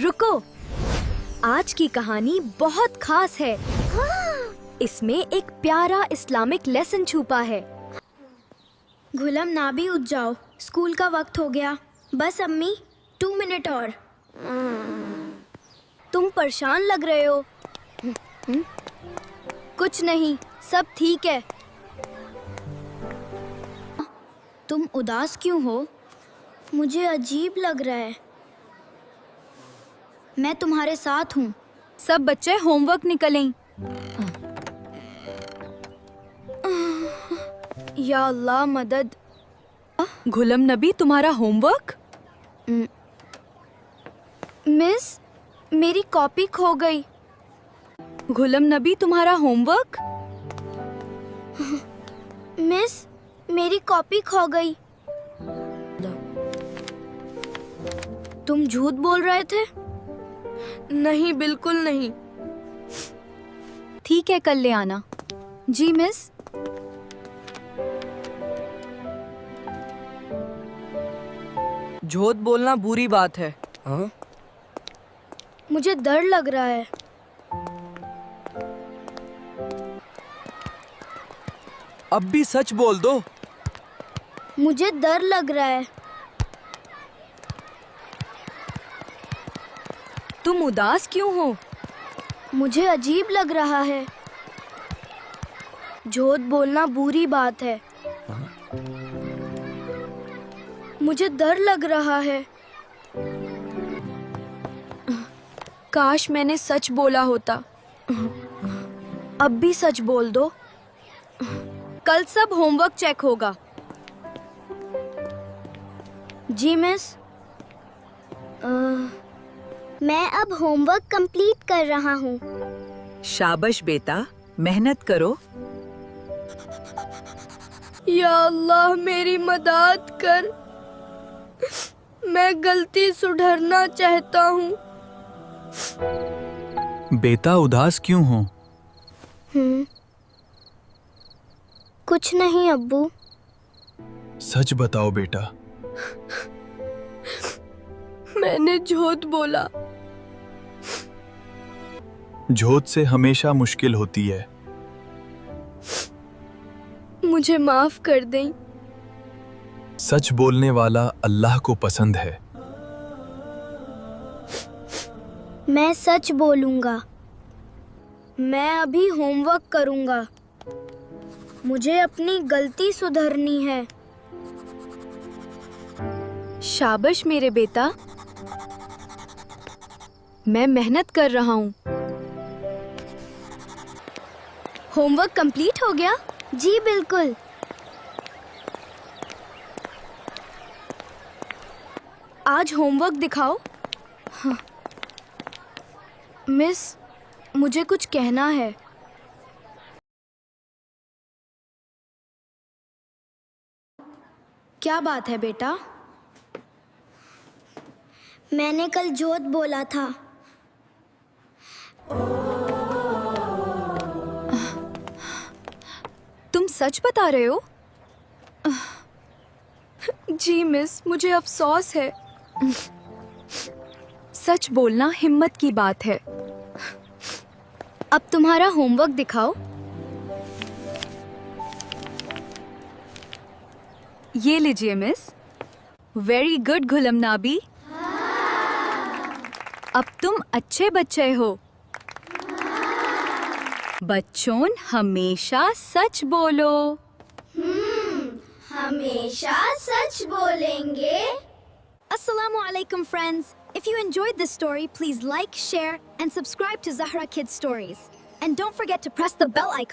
रुको, आज की कहानी बहुत खास है। इसमें एक प्यारा इस्लामिक लेसन छुपा है। गुलाम ना भी उठ जाओ, स्कूल का वक्त हो गया। बस अम्मी 2 मिनट और। तुम परेशान लग रहे हो। कुछ नहीं, सब ठीक है। तुम उदास क्यों हो? मुझे अजीब लग रहा है। मैं तुम्हारे साथ हूँ। सब बच्चे होमवर्क निकलें। या अल्लाह मदद। गुलाम नबी, तुम्हारा होमवर्क? मिस, मेरी कॉपी खो गई। गुलाम नबी, तुम्हारा होमवर्क? मिस, मेरी कॉपी खो गई। तुम झूठ बोल रहे थे? नहीं, बिल्कुल नहीं। ठीक है, कल ले आना। जी मिस। झूठ बोलना बुरी बात है। हाँ? मुझे डर लग रहा है। अब भी सच बोल दो। मुझे डर लग रहा है। तुम उदास क्यों हो? मुझे अजीब लग रहा है। झूठ बोलना बुरी बात है। मुझे डर लग रहा है। काश मैंने सच बोला होता। अब भी सच बोल दो। कल सब होमवर्क चेक होगा। जी मिस। मैं अब होमवर्क कंप्लीट कर रहा हूँ। शाबाश बेटा, मेहनत करो। या अल्लाह, मेरी मदद कर। मैं गलती सुधरना चाहता हूँ। बेटा, उदास क्यों हो? कुछ नहीं अब्बू। सच बताओ बेटा। मैंने झूठ बोला। झूठ से हमेशा मुश्किल होती है। मुझे माफ कर दें। सच बोलने वाला अल्लाह को पसंद है। मैं सच बोलूंगा। मैं अभी होमवर्क करूंगा। मुझे अपनी गलती सुधरनी है। शाबाश मेरे बेटा। मैं मेहनत कर रहा हूँ। होमवर्क कंप्लीट हो गया? जी बिल्कुल। आज होमवर्क दिखाओ। हाँ। मिस, मुझे कुछ कहना है। क्या बात है बेटा? मैंने कल झूठ बोला था। तुम सच बता रहे हो? जी मिस, मुझे अफसोस है। सच बोलना हिम्मत की बात है। अब तुम्हारा होमवर्क दिखाओ। ये लीजिए miss. Very good Ghulam Nabi. अब तुम अच्छे बच्चे हो। बच्चों, हमेशा सच बोलो। हमेशा सच बोलेंगे। Assalamu alaikum friends. If you enjoyed this story, please like, share and subscribe to Zahra Kids Stories. And don't forget to press the bell icon.